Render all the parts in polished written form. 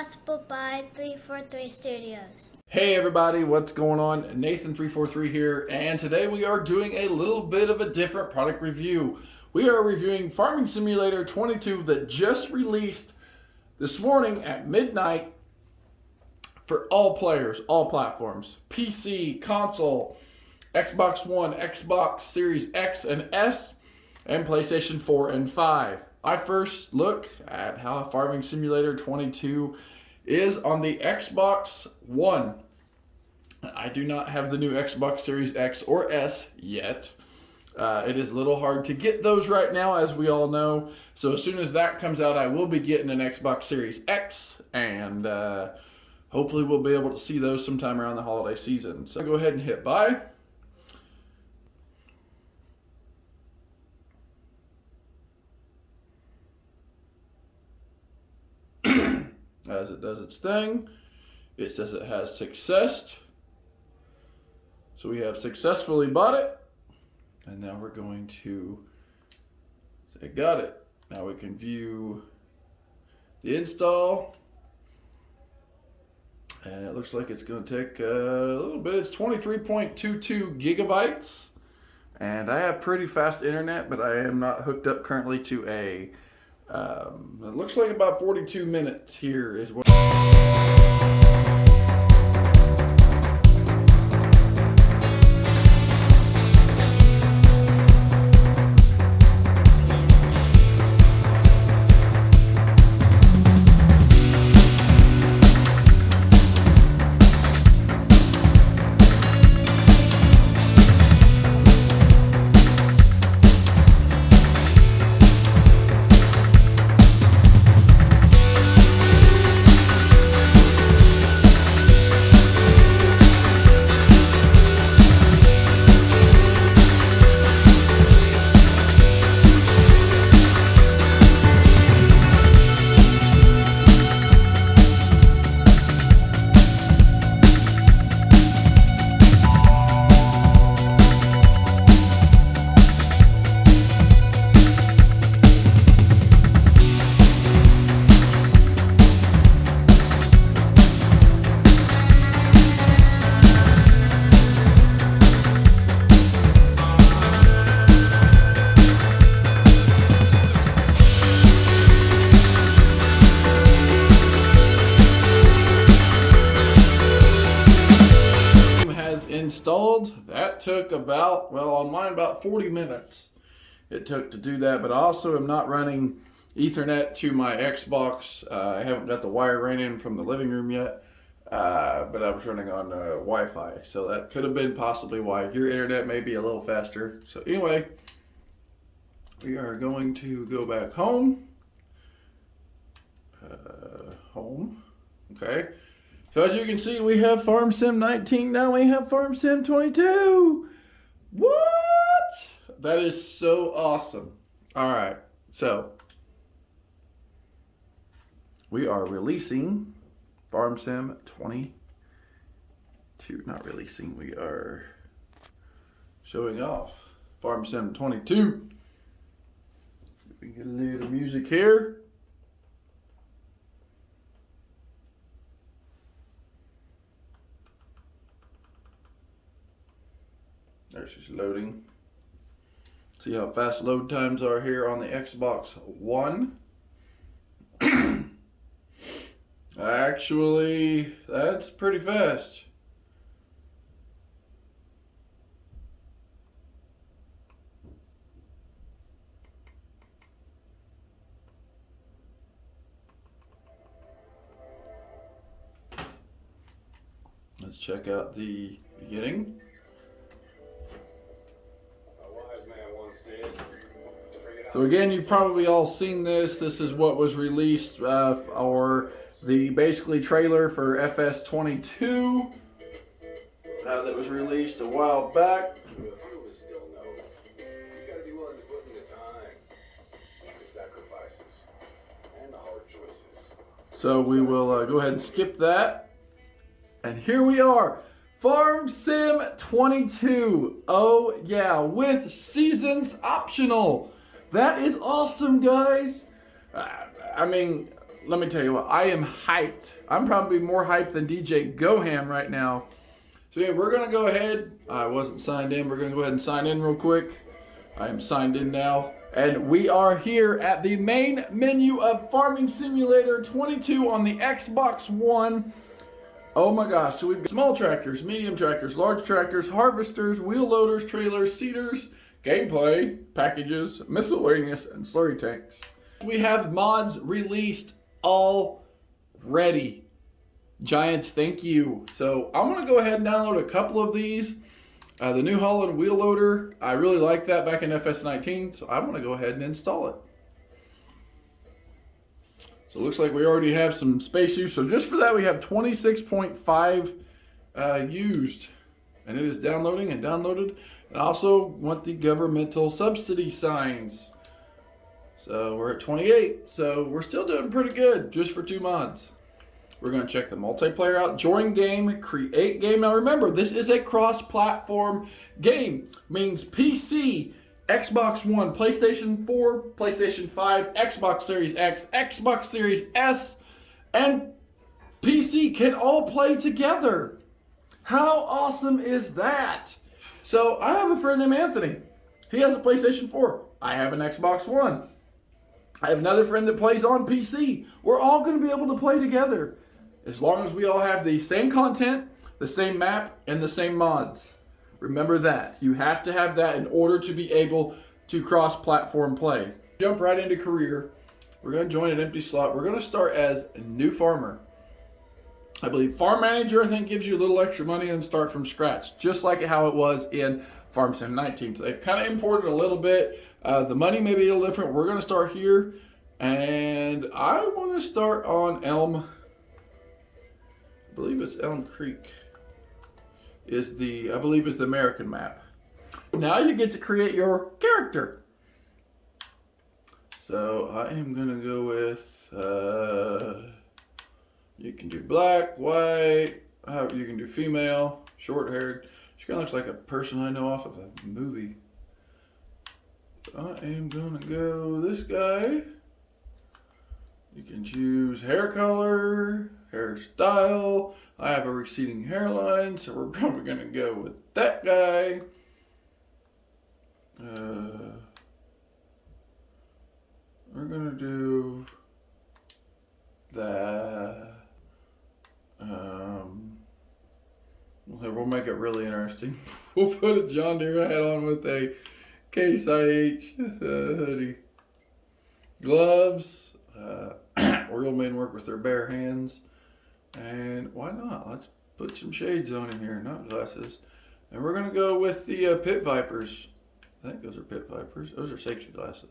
possible by 343 Studios. Hey everybody, what's going on? Nathan343 here, and today we are doing a little bit of a different product review. We are reviewing Farming Simulator 22 that just released this morning at midnight for all players, all platforms, PC, console, Xbox One, Xbox Series X and S, and PlayStation 4 and 5. I first look at how Farming Simulator 22 is on the Xbox One. I do not have the new Xbox Series X or S yet. It is a little hard to get those right now, as we all know. So as soon as that comes out, I will be getting an Xbox Series X, and hopefully we'll be able to see those sometime around the holiday season. So go ahead and hit buy. As it does its thing, it says it has successed. So we have successfully bought it, and now we're going to say got it. Now we can view the install, and it looks like it's going to take a little bit. It's 23.22 gigabytes, and I have pretty fast internet, but I am not hooked up currently to a it looks like about 42 minutes here is what. Installed. That took about, well, on mine about 40 minutes it took to do that, but I also am not running Ethernet to my Xbox. I haven't got the wire ran in from the living room yet, but I was running on Wi-Fi, so that could have been possibly why your internet may be a little faster. So anyway, we are going to go back home. Okay. So as you can see, we have Farm Sim 19, now we have Farm Sim 22. What? That is so awesome. All right, so we are releasing Farm Sim 22. Not releasing, we are showing off Farm Sim 22. We get a little music here. There she's loading. See how fast load times are here on the Xbox One. Actually, that's pretty fast. Let's check out the beginning. So again, you've probably all seen this. This is what was released, or the basically trailer for FS22 that was released a while back. So we will go ahead and skip that. And here we are. Farm Sim 22. Oh yeah, with seasons optional. That is awesome, guys. I mean, let me tell you what, I am hyped. I'm probably more hyped than DJ Goham right now. So yeah, we're gonna go ahead. I wasn't signed in. We're gonna go ahead and sign in real quick. I am signed in now. And we are here at the main menu of Farming Simulator 22 on the Xbox One. Oh my gosh, so we've got small tractors, medium tractors, large tractors, harvesters, wheel loaders, trailers, seeders, gameplay, packages, miscellaneous, and slurry tanks. We have mods released already. Giants, thank you. So I'm gonna go ahead and download a couple of these. The new Holland wheel loader, I really like that back in FS19, so I'm gonna go ahead and install it. So it looks like we already have some space use. So just for that, we have 26.5 used, and it is downloading and downloaded. And I also want the governmental subsidy signs. So we're at 28, so we're still doing pretty good just for 2 mods. We're going to check the multiplayer out. Join game, create game. Now remember, this is a cross-platform game. Means PC, Xbox One, PlayStation 4, PlayStation 5, Xbox Series X, Xbox Series S, and PC can all play together. How awesome is that? So I have a friend named Anthony. He has a PlayStation 4. I have an Xbox One. I have another friend that plays on PC. We're all going to be able to play together, as long as we all have the same content, the same map, and the same mods. Remember that. You have to have that in order to be able to cross-platform play. Jump right into career. We're going to join an empty slot. We're going to start as a new farmer. I believe Farm Manager, I think, gives you a little extra money and start from scratch, just like how it was in Farm Sim 19. So they've kind of imported a little bit. The money may be a little different. We're going to start here, and I want to start on Elm. I believe it's Elm Creek I believe is the American map. Now you get to create your character. So I am gonna go with, you can do black, white, you can do female, short haired. She kind of looks like a person I know off of a movie. I am gonna go this guy. You can choose hair color, hairstyle. I have a receding hairline, so we're probably gonna go with that guy. We're gonna do that. We'll make it really interesting. We'll put a John Deere hat on with a Case IH hoodie. Gloves. Real men work with their bare hands. And why not? Let's put some shades on him here, not glasses. And we're going to go with the Pit Vipers. I think those are Pit Vipers. Those are safety glasses.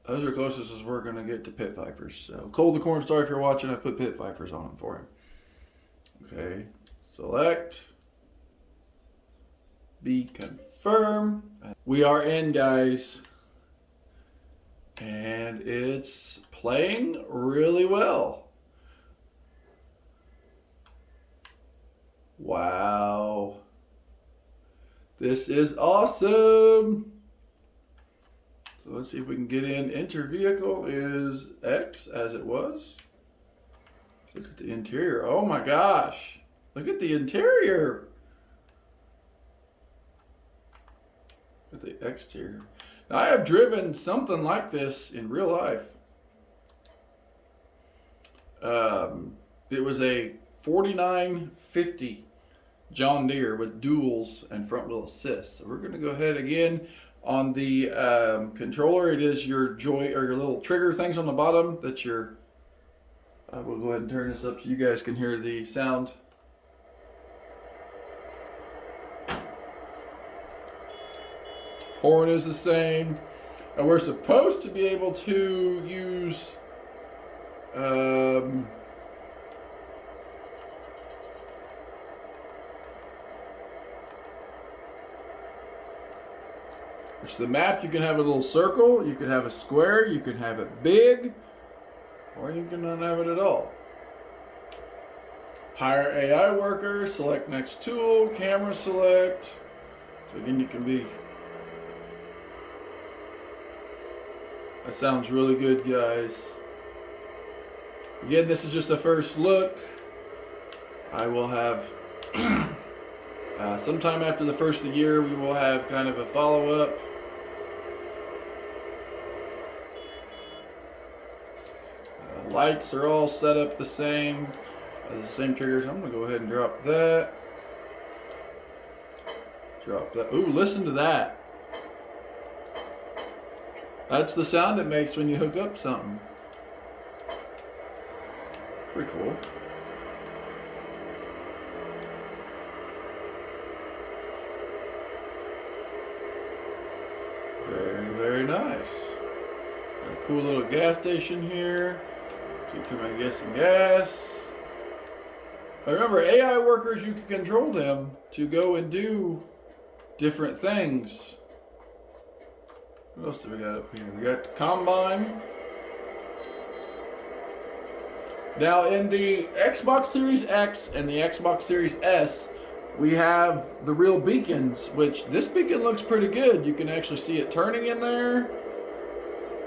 Those are closest as we're going to get to Pit Vipers. So, Cole the Corn Star, if you're watching, I put Pit Vipers on them for him. Okay. Select. Be confirm. We are in, guys. And it's playing really well. Wow. This is awesome. So let's see if we can get in. Enter vehicle is X as it was. Look at the interior. Oh my gosh. Look at the interior. Look at the exterior. Now, I have driven something like this in real life. It was a 4950 John Deere with duals and front wheel assist. So we're going to go ahead again on the controller. It is your joy or your little trigger things on the bottom that your. I will go ahead and turn this up so you guys can hear the sound. Horn is the same, and we're supposed to be able to use which the map, you can have a little circle, you can have a square, you can have it big, or you can not have it at all. Hire AI worker, select next tool, camera select. So again, you can be. That sounds really good, guys. Again, this is just a first look. I will have, sometime after the first of the year, we will have kind of a follow-up. Lights are all set up the same triggers. I'm going to go ahead and drop that. Drop that. Ooh, listen to that. That's the sound it makes when you hook up something. Pretty cool. Very, very nice. Got a cool little gas station here. So you can get some gas. Remember, AI workers, you can control them to go and do different things. What else do we got up here? We got the combine. Now in the Xbox Series X and the Xbox Series S, we have the real beacons, which this beacon looks pretty good. You can actually see it turning in there.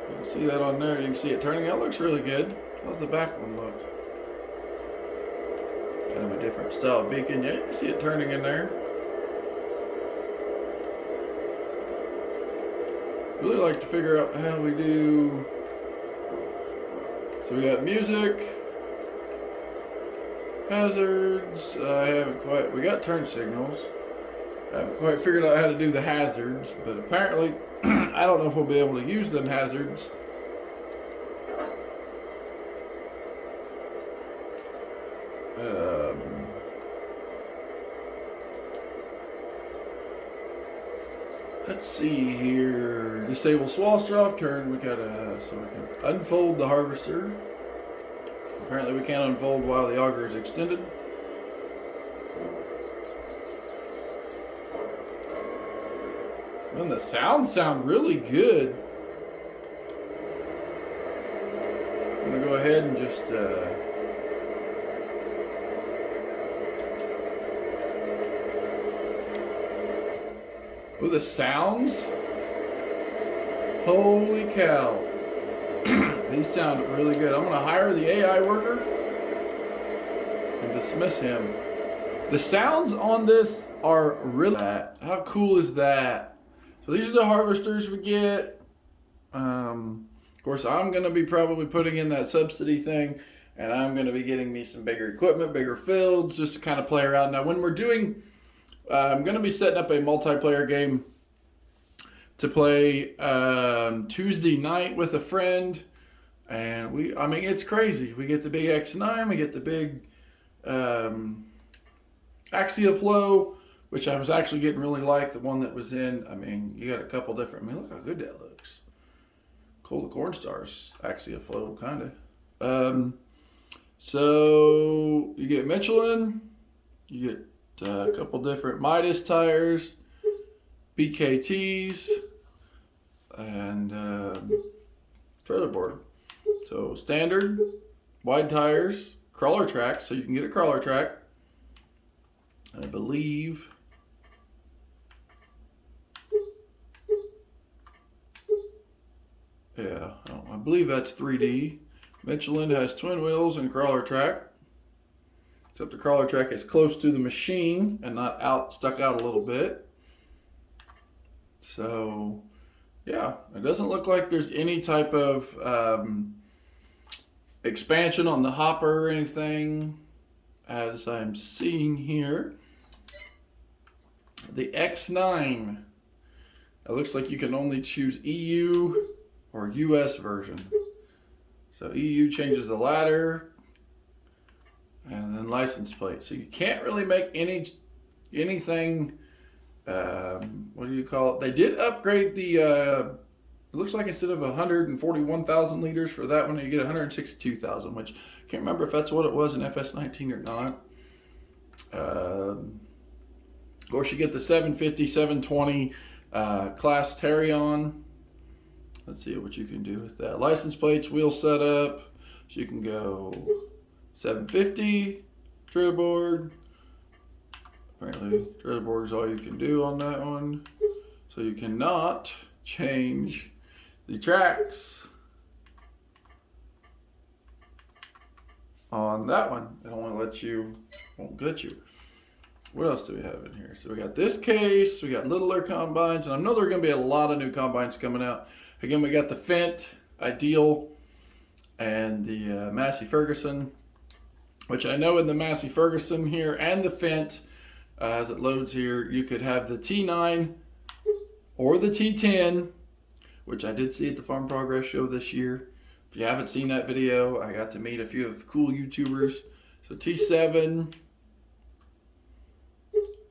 You can see that on there. You can see it turning. That looks really good. How's the back one look? Kind of a different style of beacon. Yeah, you can see it turning in there. Really like to figure out how we do. So we got music, hazards. I haven't quite. We got turn signals. I haven't quite figured out how to do the hazards, but apparently, I don't know if we'll be able to use them hazards. Let's see here. Disable swath off turn. We gotta, so we can unfold the harvester. Apparently we can't unfold while the auger is extended. And the sounds sound really good. I'm gonna go ahead and just oh, the sounds. Holy cow. These sound really good. I'm going to hire the AI worker and dismiss him. The sounds on this are really bad. How cool is that? So these are the harvesters we get. Of course, I'm going to be probably putting in that subsidy thing, and I'm going to be getting me some bigger equipment, bigger fields, just to kind of play around. Now, when we're doing, I'm going to be setting up a multiplayer game to play Tuesday night with a friend, and I mean, it's crazy. We get the big X9, we get the big Axia Flow, which I was actually getting really like, the one that was in, I mean, you got a couple different, I mean, look how good that looks. Cool, the Corn Stars Axia Flow, kind of. So you get Michelin, you get a couple different Midas tires, BKTs, and trailer board. So standard, wide tires, crawler track, so you can get a crawler track. I believe I believe that's 3D. Michelin has twin wheels and crawler track. Except the crawler track is close to the machine and not stuck out a little bit. So, yeah, it doesn't look like there's any type of expansion on the hopper or anything, as I'm seeing here. The X9, it looks like you can only choose EU or US version. So EU changes the ladder, and then license plate. So you can't really make anything, what do you call it? They did upgrade the, it looks like instead of 141,000 liters for that one, you get 162,000, which I can't remember if that's what it was in FS19 or not. Of course, you get the 750, 720 CLAAS Terion. Let's see what you can do with that. License plates, wheel setup. So you can go 750, trailer board. Apparently, trailer board is all you can do on that one. So you cannot change the tracks. on that one. It only lets you, won't get you. What else do we have in here? So we got this case, we got littler combines, and I know there are going to be a lot of new combines coming out. Again, we got the Fendt Ideal and the Massey Ferguson, which I know in the Massey Ferguson here and the Fendt, as it loads here, you could have the T9 or the T10, which I did see at the Farm Progress show this year. If you haven't seen that video, I got to meet a few of cool YouTubers. So T7,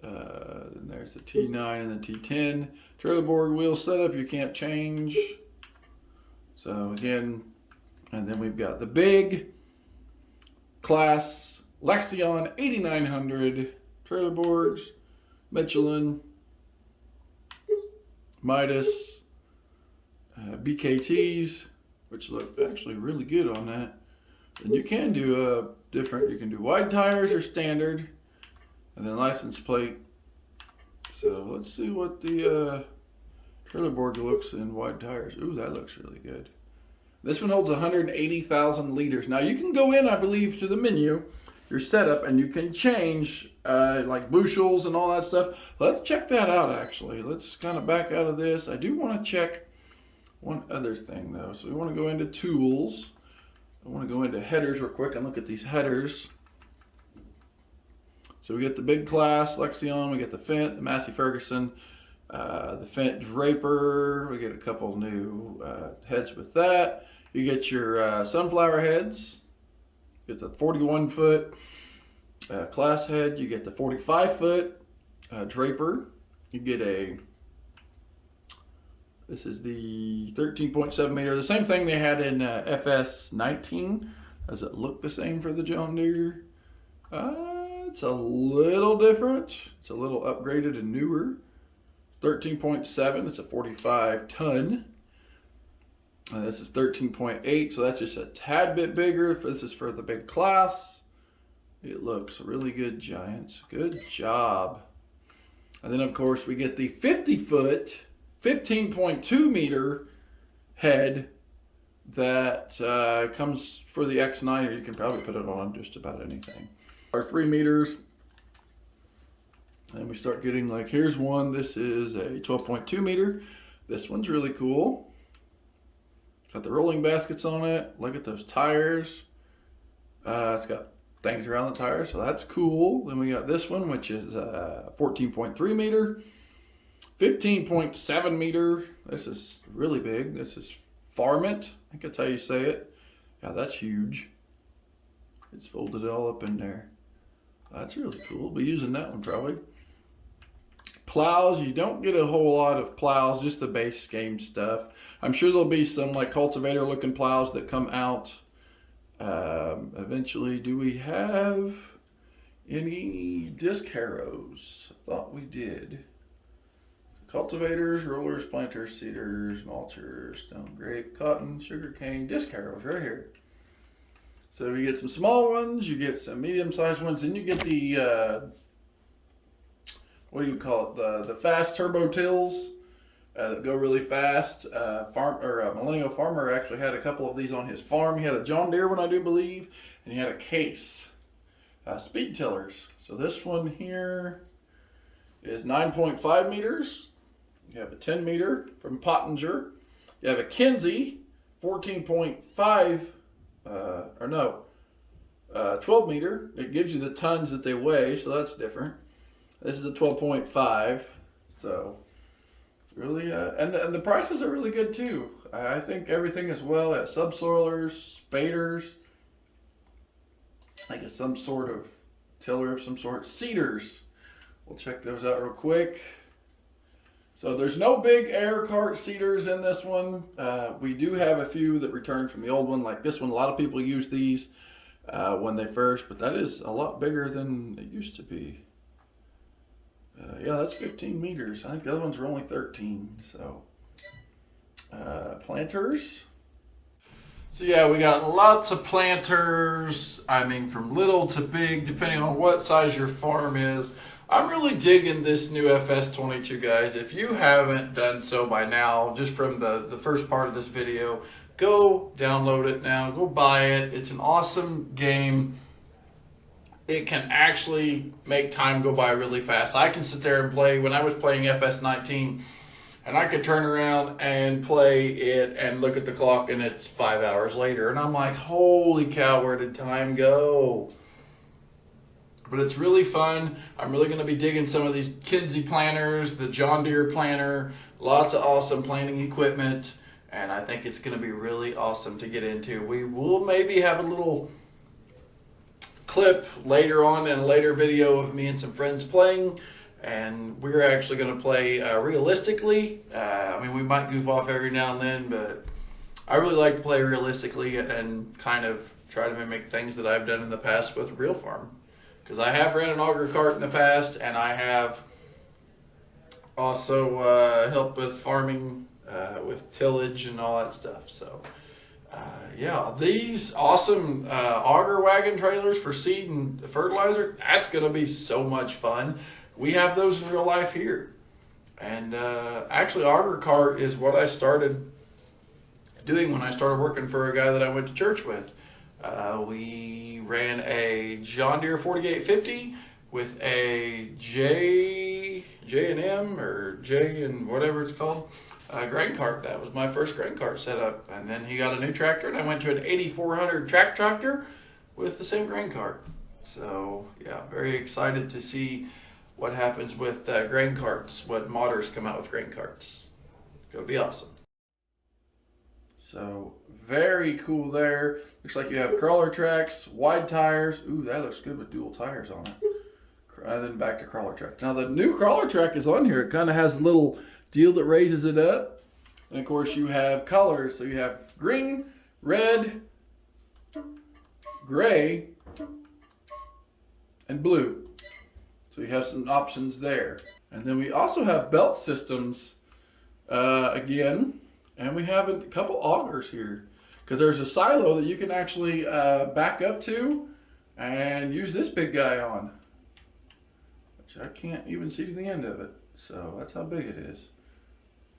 then there's the T9 and the T10. Trailer board wheel setup you can't change. So again, and then we've got the big CLAAS Lexion 8900 trailer boards, Michelin, Midas, BKTs, which look actually really good on that. And you can do different, you can do wide tires or standard, and then license plate. So let's see what the trailer board looks in wide tires. Ooh, that looks really good. This one holds 180,000 liters. Now you can go in, I believe, to the menu, your setup, and you can change like bushels and all that stuff. Let's check that out actually. Let's kind of back out of this. I do want to check one other thing though. So we want to go into tools. I want to go into headers real quick and look at these headers. So we get the big CLAAS Lexion, we get the Fendt, the Massey Ferguson, the Fendt Draper. We get a couple new heads with that. You get your sunflower heads. You get the 41-foot CLAAS head. You get the 45-foot Draper. You get this is the 13.7 meter. The same thing they had in FS19. Does it look the same for the John Deere? It's a little different. It's a little upgraded and newer. 13.7, it's a 45 ton. This is 13.8, so that's just a tad bit bigger. This is for the big CLAAS. It looks really good, Giants. Good job. And then, of course, we get the 50-foot, 15.2 meter head that comes for the X9, or you can probably put it on just about anything. Our 3 meters. And we start getting like, here's one. This is a 12.2 meter. This one's really cool. Got the rolling baskets on it. Look at those tires. It's got things around the tires, so that's cool. Then we got this one, which is 14.3 meter. 15.7 meter. This is really big. This is Farmint. I think that's how you say it. Yeah, that's huge. It's folded all up in there. That's really cool. We'll be using that one probably. Plows, you don't get a whole lot of plows, just the base game stuff. I'm sure there'll be some like cultivator looking plows that come out eventually. Do we have any disc harrows? I thought we did. Cultivators, rollers, planters, seeders, mulchers, stone grape, cotton, sugar cane, disc harrows right here. So you get some small ones, you get some medium-sized ones, and you get the what do you call it? The fast turbo tills that go really fast. Millennial Farmer actually had a couple of these on his farm. He had a John Deere one, I do believe, and he had a case. Speed tillers. So this one here is 9.5 meters. You have a 10 meter from Pottinger. You have a Kinsey 14.5 12 meter. It gives you the tons that they weigh, so that's different. This is a 12.5, so really, and the prices are really good too. I think everything is well at subsoilers, spaders, I guess some sort of tiller of some sort. Seeders, we'll check those out real quick. So there's no big air cart seeders in this one. We do have a few that returned from the old one, like this one. A lot of people use these when they first, but that is a lot bigger than it used to be. Yeah, that's 15 meters. I think the other ones were only 13. So planters. So yeah, we got lots of planters. I mean, from little to big, depending on what size your farm is. I'm really digging this new FS22, guys. If you haven't done so by now, just from the first part of this video, Go download it now. Go buy it. It's an awesome game. It can actually make time go by really fast. I can sit there and play. When I was playing FS19, and I could turn around and play it and look at the clock, and it's 5 hours later. And I'm like, holy cow, where did time go? But it's really fun. I'm really going to be digging some of these Kinsey planters, the John Deere planter, lots of awesome planting equipment. And I think it's going to be really awesome to get into. We will maybe have a little clip later on in a later video of me and some friends playing. And we're actually going to play realistically. I mean, we might goof off every now and then, but I really like to play realistically and kind of try to mimic things that I've done in the past with real farm. Because I have ran an auger cart in the past, and I have also helped with farming, with tillage and all that stuff. So, yeah, these awesome auger wagon trailers for seed and fertilizer, that's going to be so much fun. We have those in real life here. And actually, auger cart is what I started doing when I started working for a guy that I went to church with. We ran a John Deere 4850 with a J&M or J and whatever it's called, grain cart. That was my first grain cart setup. And then he got a new tractor, and I went to an 8400 tractor with the same grain cart. So yeah, very excited to see what happens with grain carts, what modders come out with grain carts. It's gonna be awesome. So very cool there. Looks like you have crawler tracks, wide tires. Ooh, that looks good with dual tires on it. And then back to crawler track. Now the new crawler track is on here. It kind of has a little deal that raises it up. And of course you have colors. So you have green, red, gray, and blue. So you have some options there. And then we also have belt systems again. And we have a couple augers here. Because there's a silo that you can actually back up to and use this big guy on. Which I can't even see to the end of it. So that's how big it is.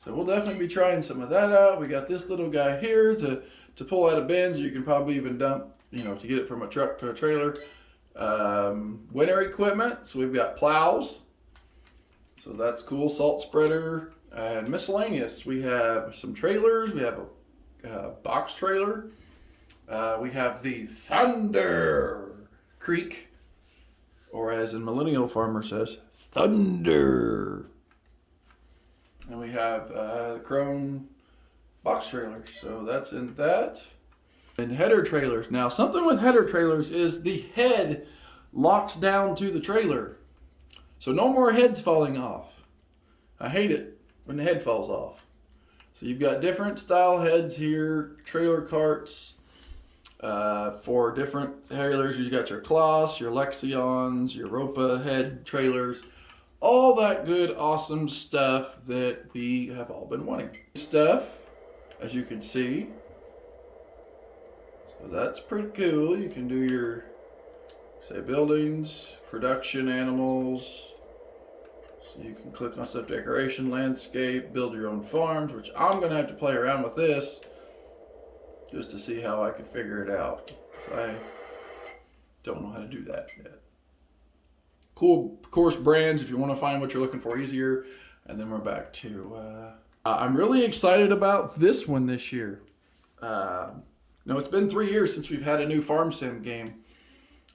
So we'll definitely be trying some of that out. We got this little guy here to pull out of bins. You can probably even dump, you know, to get it from a truck to a trailer. Winter equipment. So we've got plows. So that's cool. Salt spreader and miscellaneous. We have some trailers. We have a box trailer. We have the Thunder Creek, or as a millennial farmer says, Thunder. And we have Chrome box trailers. So that's in that. And header trailers. Now something with header trailers is the head locks down to the trailer. So no more heads falling off. I hate it when the head falls off. So you've got different style heads here, trailer carts for different trailers. You've got your CLAAS, your Lexions, your Ropa head trailers, all that good, awesome stuff that we have all been wanting. Stuff, as you can see. So that's pretty cool. You can do your, say, buildings, production animals. So you can click on stuff, decoration, landscape, build your own farms, which I'm going to have to play around with this just to see how I can figure it out. I don't know how to do that yet. Cool, of course, brands if you want to find what you're looking for easier. And then we're back to, I'm really excited about this one this year. No, it's been 3 years since we've had a new farm sim game.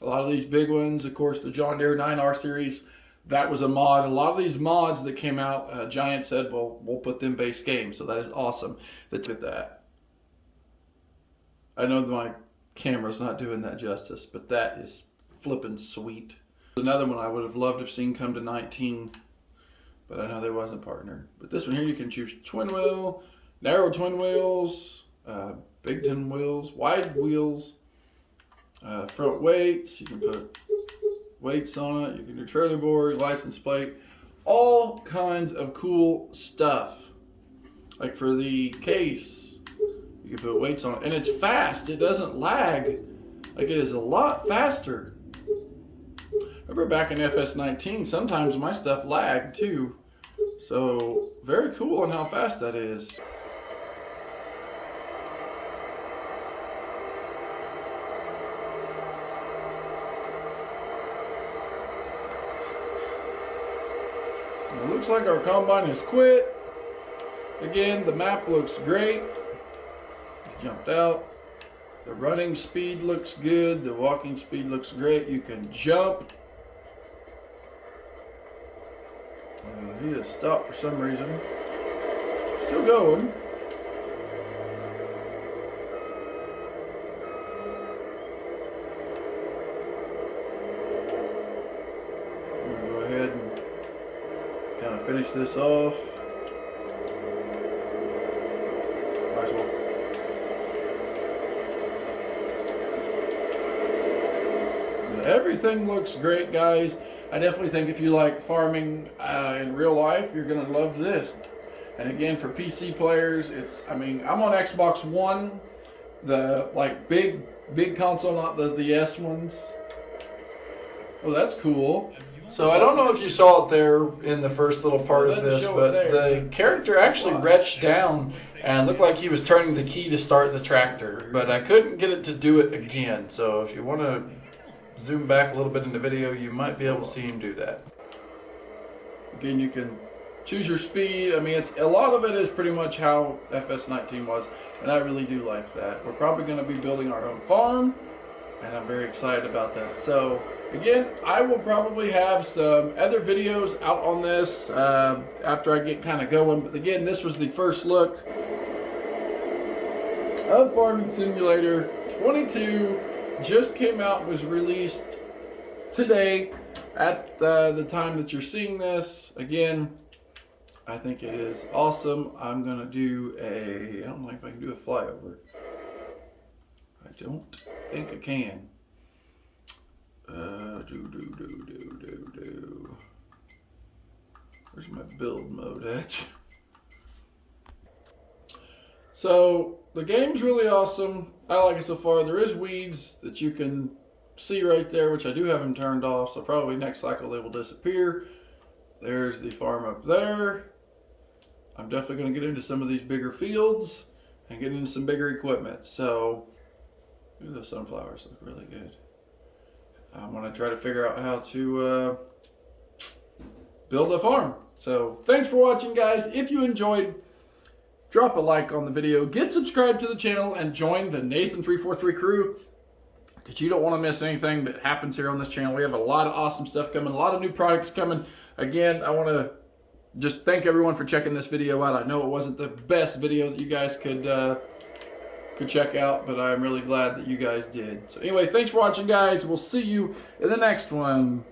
A lot of these big ones, of course, the John Deere 9R series, that was a mod. A lot of these mods that came out, Giant said, well, we'll put them base games. So that is awesome. Let's get that. I know my camera's not doing that justice, but that is flippin' sweet. Another one I would have loved to have seen come to 19, but I know they wasn't partnered. But this one here, you can choose twin wheel, narrow twin wheels, big twin wheels, wide wheels, front weights. You can put weights on it. You can do trailer board, license plate, all kinds of cool stuff. Like for the case, you can put weights on it, and it's fast. It doesn't lag. Like it is a lot faster. Remember back in FS19, sometimes my stuff lagged too. So very cool on how fast that is. It looks like our combine has quit. Again, the map looks great. It's jumped out. The running speed looks good. The walking speed looks great. You can jump. He has stopped for some reason. Still going. We'll go ahead and kind of finish this off. Might as well. Everything looks great, guys. I definitely think if you like farming in real life, you're gonna love this. And again, for PC players, I mean, I'm on Xbox One, the like big console, not the S ones. Oh, that's cool. So I don't know if you saw it there in the first little part of this, but the character actually reached down and looked like he was turning the key to start the tractor, but I couldn't get it to do it again. So if you want to zoom back a little bit in the video, you might be able to see him do that. Again, you can choose your speed. I mean, a lot of it is pretty much how FS19 was, and I really do like that. We're probably going to be building our own farm, and I'm very excited about that. So again, I will probably have some other videos out on this after I get kind of going. But again, this was the first look of Farming Simulator 22. Just came out, was released today at the time that you're seeing this. Again, I think it is awesome. I'm gonna do I don't know if I can do a flyover. I don't think I can. Where's my build mode at? So the game's really awesome. I like it so far. There is weeds that you can see right there, which I do have them turned off, so probably next cycle they will disappear. There's the farm up there. I'm definitely going to get into some of these bigger fields and get into some bigger equipment. So, ooh, those sunflowers look really good. I'm going to try to figure out how to build a farm. So, thanks for watching, guys. If you enjoyed, drop a like on the video, get subscribed to the channel, and join the Nathan343 crew, because you don't want to miss anything that happens here on this channel. We have a lot of awesome stuff coming, a lot of new products coming. Again, I want to just thank everyone for checking this video out. I know it wasn't the best video that you guys could check out, but I'm really glad that you guys did. So anyway, thanks for watching, guys. We'll see you in the next one.